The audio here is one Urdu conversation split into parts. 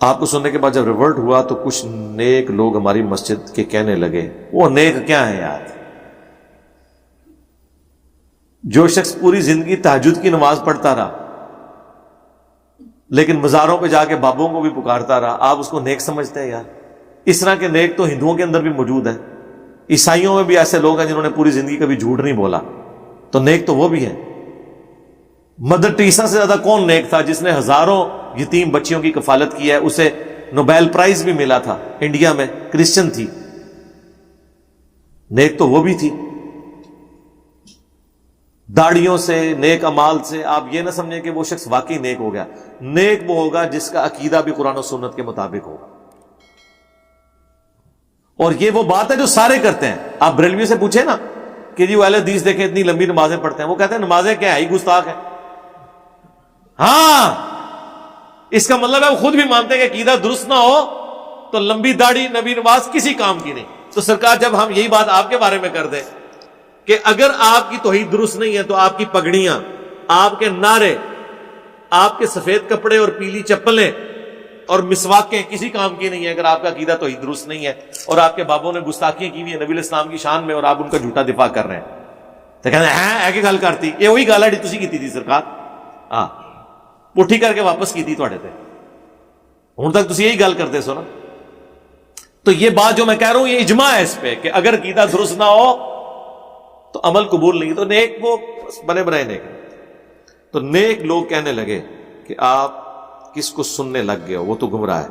آپ کو سننے کے بعد جب ریورٹ ہوا تو کچھ نیک لوگ ہماری مسجد کے کہنے لگے، وہ نیک کیا ہے یار؟ جو شخص پوری زندگی تہجد کی نماز پڑھتا رہا لیکن مزاروں پہ جا کے بابوں کو بھی پکارتا رہا، آپ اس کو نیک سمجھتے ہیں یار؟ اس طرح کے نیک تو ہندوؤں کے اندر بھی موجود ہیں، عیسائیوں میں بھی ایسے لوگ ہیں جنہوں نے پوری زندگی کبھی جھوٹ نہیں بولا، تو نیک تو وہ بھی ہیں۔ مدر ٹریسا سے زیادہ کون نیک تھا جس نے ہزاروں یتیم بچیوں کی کفالت کی ہے؟ اسے نوبیل پرائز بھی ملا تھا، انڈیا میں، کرسچن تھی، نیک تو وہ بھی تھی۔ داڑیوں سے، نیک امال سے آپ یہ نہ سمجھیں کہ وہ شخص واقعی نیک ہو گیا۔ نیک وہ ہوگا جس کا عقیدہ بھی قرآن و سنت کے مطابق ہوگا، اور یہ وہ بات ہے جو سارے کرتے ہیں۔ آپ بریلویوں سے پوچھیں نا کہ جی وہ اہل حدیث دیکھیں اتنی لمبی نمازیں پڑھتے ہیں، وہ کہتے ہیں نمازیں کیا ہے، ہی گستاخ ہے۔ ہاں، اس کا مطلب ہے وہ خود بھی مانتے ہیں کہ عقیدہ درست نہ ہو تو لمبی داڑھی، نبی نماز کسی کام کی نہیں۔ تو سرکار جب ہم یہی بات آپ کے بارے میں کر دیں کہ اگر آپ کی توحید درست نہیں ہے تو آپ کی پگڑیاں، آپ کے نعرے، آپ کے سفید کپڑے اور پیلی چپلیں اور مسواکیں کسی کام کی نہیں ہے اگر آپ کا عقیدہ توحید درست نہیں ہے، اور آپ کے بابوں نے گستاخیاں کی ہوئی ہے نبی علیہ السلام کی شان میں اور آپ ان کا جھوٹا دفاع کر رہے ہیں، تو کہتے ہیں ہے کہ گل کرتی یہ وہی گل ہے جی تسی کیتی تھی سرکار، ہاں پٹھی کر کے واپس کی تھی تواڈے تے، ہن تک تسی یہی گل کرتے سو نا۔ تو یہ بات جو میں کہہ رہا ہوں یہ اجماع ہے اس پہ کہ اگر عقیدہ درست نہ ہو تو عمل قبول نہیں۔ تو نیک وہ بنے بنائے نیک ہیں۔ تو نیک لوگ کہنے لگے کہ آپ کس کو سننے لگ گئے ہو، وہ تو گمراہ ہے۔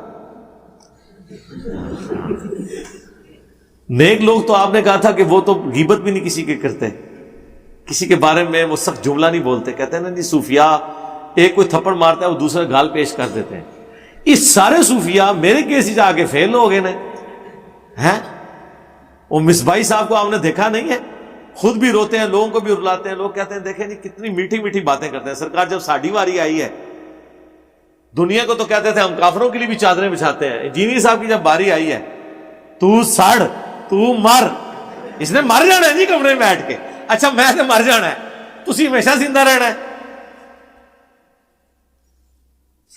نیک لوگ تو آپ نے کہا تھا کہ وہ تو غیبت بھی نہیں کسی کے کرتے، کسی کے بارے میں وہ سخت جملہ نہیں بولتے، کہتے ہیں نا جی صوفیاء ایک کوئی تھپڑ مارتا ہے وہ دوسرا گال پیش کر دیتے ہیں۔ اس سارے صوفیاء میرے کیس ہی جا کے فیل ہو گئے ہیں۔ وہ مصباحی صاحب کو آپ نے دیکھا نہیں ہے، خود بھی روتے ہیں، لوگوں کو بھی رلاتے ہیں، لوگ کہتے ہیں دیکھیں جی کتنی میٹھی میٹھی باتیں کرتے ہیں۔ سرکار جب ساڈی واری آئی ہے، دنیا کو تو کہتے تھے ہم کافروں کے لیے بھی چادریں بچھاتے ہیں، انجینئر صاحب کی جب باری آئی ہے، تو سڑ، تو مر، اس نے مر جانا ہے جی کمرے میں بیٹھ کے، اچھا میں نے مر جانا ہے، تسی ہمیشہ زندہ رہنا ہے،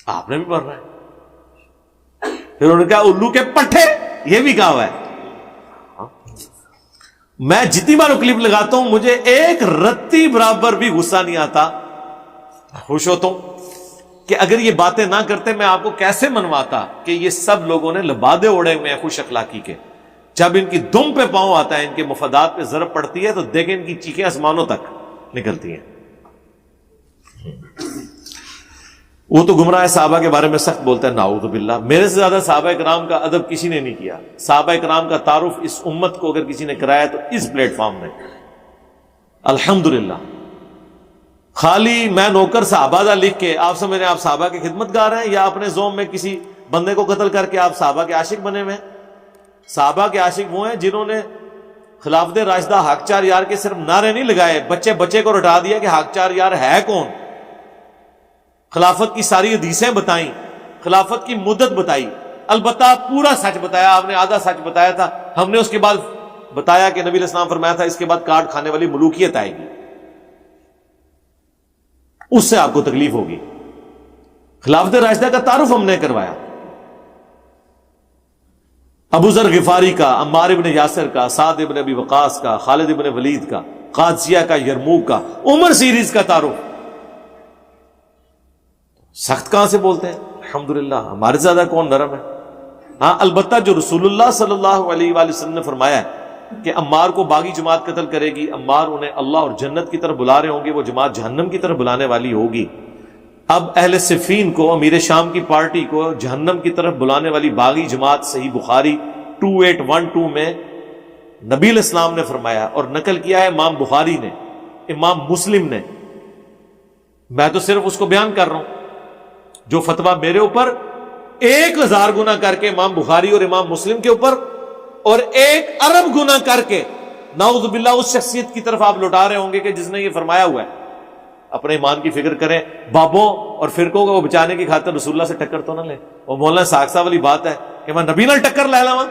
آپ نے بھی مرنا ہے۔ پھر انہوں نے کہا الو کے پٹھے، یہ بھی کہا ہوا ہے۔ میں جتنی بار کلپ لگاتا ہوں مجھے ایک رتی برابر بھی غصہ نہیں آتا، خوش ہوتا ہوں کہ اگر یہ باتیں نہ کرتے میں آپ کو کیسے منواتا کہ یہ سب لوگوں نے لبادے اوڑے ہوئے ہیں خوش اخلاقی کے، جب ان کی دم پہ پاؤں آتا ہے، ان کے مفادات پہ ضرب پڑتی ہے تو دیکھیں ان کی چیخیں آسمانوں تک نکلتی ہیں۔ وہ تو گمراہ صحابہ کے بارے میں سخت بولتا ہے، نعوذ باللہ۔ میرے سے زیادہ صحابہ کرام کا ادب کسی نے نہیں کیا۔ صحابہ کرام کا تعارف اس امت کو اگر کسی نے کرایا تو اس پلیٹ فارم نے، الحمدللہ۔ خالی میں نوکر صحابہ دا لکھ کے آپ سمجھ رہے ہیں آپ صحابہ کے خدمت گار ہیں، یا اپنے زوم میں کسی بندے کو قتل کر کے آپ صحابہ کے عاشق بنے ہوئے ہیں؟ صحابہ کے عاشق وہ ہیں جنہوں نے خلافت راشدہ حق چار یار کے صرف نعرے نہیں لگائے، بچے بچے کو رٹا دیا کہ حق چار یار ہے کون، خلافت کی ساری حدیثیں بتائیں، خلافت کی مدت بتائی، البتہ پورا سچ بتایا، آپ نے آدھا سچ بتایا تھا، ہم نے اس کے بعد بتایا کہ نبی علیہ السلام فرمایا تھا اس کے بعد کاٹ کھانے والی ملوکیت آئے گی، اس سے آپ کو تکلیف ہوگی۔ خلافت راشدہ کا تعارف ہم نے کروایا، ابو ذر غفاری کا، عمار ابن یاسر کا، سعد ابن ابی وقاص کا، خالد ابن ولید کا، قادسیہ کا، یرموک کا، عمر سیریز کا تعارف۔ سخت کہاں سے بولتے ہیں؟ الحمدللہ ہمارے زیادہ کون نرم ہے؟ ہاں البتہ جو رسول اللہ صلی اللہ علیہ وآلہ وسلم نے فرمایا ہے کہ عمار کو باغی جماعت قتل کرے گی، عمار انہیں اللہ اور جنت کی طرف بلا رہے ہوں گے، وہ جماعت جہنم کی طرف بلانے والی ہوگی۔ اب اہل صفین کو، امیر شام کی پارٹی کو جہنم کی طرف بلانے والی باغی جماعت، صحیح بخاری 2812 میں نبی علیہ السلام نے فرمایا، اور نقل کیا ہے امام بخاری نے، امام مسلم نے، میں تو صرف اس کو بیان کر رہا ہوں جو فتویٰ میرے اوپر 1000 گنا کر کے امام بخاری اور امام مسلم کے اوپر، اور 1 ارب گنا کر کے نعوذ باللہ اس شخصیت کی طرف آپ لوٹا رہے ہوں گے کہ جس نے یہ فرمایا ہوا ہے۔ اپنے ایمان کی فکر کریں، بابوں اور فرقوں کو بچانے کی خاطر رسول اللہ سے ٹکر تو نہ لیں۔ وہ مولانا ساکسا والی بات ہے کہ میں نبی نال ٹکر لے لواں،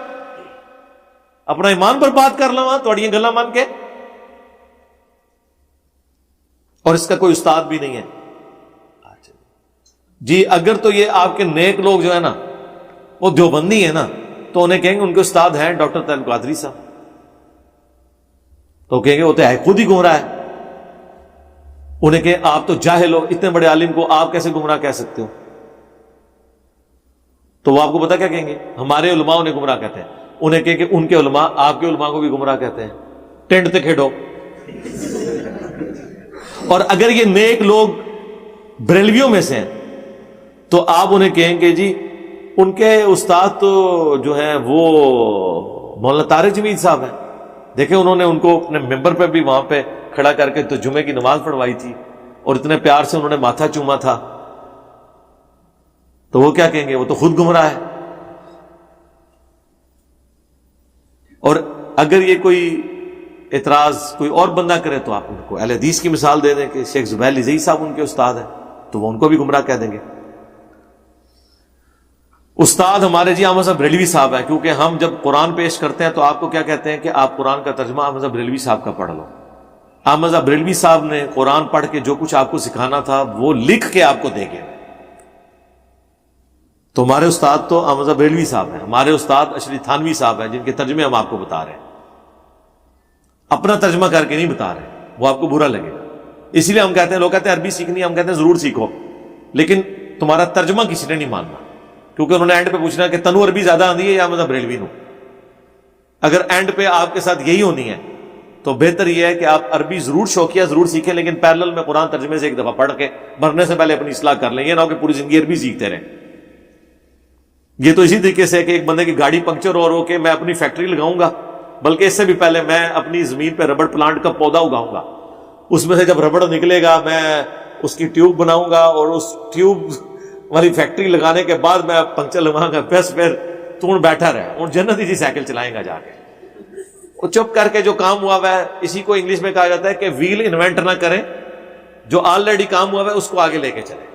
اپنا ایمان برباد کر لواں تھوڑی گلاں مان کے، اور اس کا کوئی استاد بھی نہیں ہے۔ جی اگر تو یہ آپ کے نیک لوگ جو ہے نا وہ دیوبندی ہے نا تو انہیں کہیں گے ان کے استاد ہیں ڈاکٹر طیب القادری صاحب، تو کہیں گے وہ تو خود ہی گمراہ ہے. انہیں کہیں آپ تو جاہل ہو، اتنے بڑے عالم کو آپ کیسے گمراہ کہہ سکتے ہو؟ تو وہ آپ کو پتا کیا کہیں گے؟ ہمارے علماء انہیں گمراہ کہتے ہیں. انہیں کہیں کہ ان کے علماء آپ کے علماء کو بھی گمراہ کہتے ہیں. ٹینٹ تے کھیڑو. اور اگر یہ نیک لوگ بریلویوں میں سے ہیں تو آپ انہیں کہیں گے جی ان کے استاد تو جو ہیں وہ مولانا طارق جمیل صاحب ہیں، دیکھیں انہوں نے ان کو اپنے ممبر پہ بھی وہاں پہ کھڑا کر کے تو جمعے کی نماز پڑھوائی تھی اور اتنے پیار سے انہوں نے ماتھا چوما تھا. تو وہ کیا کہیں گے؟ وہ تو خود گمراہ ہے. اور اگر یہ کوئی اعتراض کوئی اور بندہ کرے تو آپ ان کو اہل حدیث کی مثال دے دیں کہ شیخ زبیر لزئی صاحب ان کے استاد ہیں، تو وہ ان کو بھی گمراہ کہہ دیں گے. استاد ہمارے جی احمد صاحب بریلوی صاحب ہے، کیونکہ ہم جب قرآن پیش کرتے ہیں تو آپ کو کیا کہتے ہیں کہ آپ قرآن کا ترجمہ احمد صاحب بریلوی صاحب کا پڑھ لو. احمد صاحب بریلوی صاحب نے قرآن پڑھ کے جو کچھ آپ کو سکھانا تھا وہ لکھ کے آپ کو دے گئے. تو ہمارے استاد تو احمد صاحب بریلوی صاحب ہیں، ہمارے استاد اشرف تھانوی صاحب ہیں جن کے ترجمے ہم آپ کو بتا رہے ہیں. اپنا ترجمہ کر کے نہیں بتا رہے، وہ آپ کو برا لگے گا. اسی لیے ہم کہتے ہیں، لوگ کہتے ہیں عربی سیکھنی ہے، ہم کہتے ہیں ضرور سیکھو، لیکن تمہارا ترجمہ کسی نے نہیں ماننا، کیونکہ انہوں نے اینڈ پہ پوچھنا کہ تنو عربی زیادہ آندھی ہے یا مطلب بریلوی نو. اگر اینڈ پہ آپ کے ساتھ یہی ہونی ہے تو بہتر یہ ہے کہ آپ عربی ضرور شوقیہ ضرور سیکھیں، لیکن پیرلل میں قرآن ترجمے سے ایک دفعہ پڑھ کے مرنے سے پہلے اپنی اصلاح کر لیں، یہ نہ ہو کہ پوری زندگی عربی سیکھتے رہیں. یہ تو اسی طریقے سے کہ ایک بندے کی گاڑی پنکچر ہو کے میں اپنی فیکٹری لگاؤں گا، بلکہ اس سے بھی پہلے میں اپنی زمین پہ ربڑ پلانٹ کا پودا اگاؤں گا، اس میں سے جب ربڑ نکلے گا میں اس کی ٹیوب بناؤں گا اور اس ٹیوب والی فیکٹری لگانے کے بعد میں پنکچر لگواؤں گا، بس پھر تو بیٹھا رہے اور جنتی جی سائیکل چلائیں گا جا کے. وہ چپ کر کے جو کام ہوا ہے، اسی کو انگلش میں کہا جاتا ہے کہ ویل انوینٹ نہ کریں، جو آلریڈی کام ہوا ہے اس کو آگے لے کے چلیں.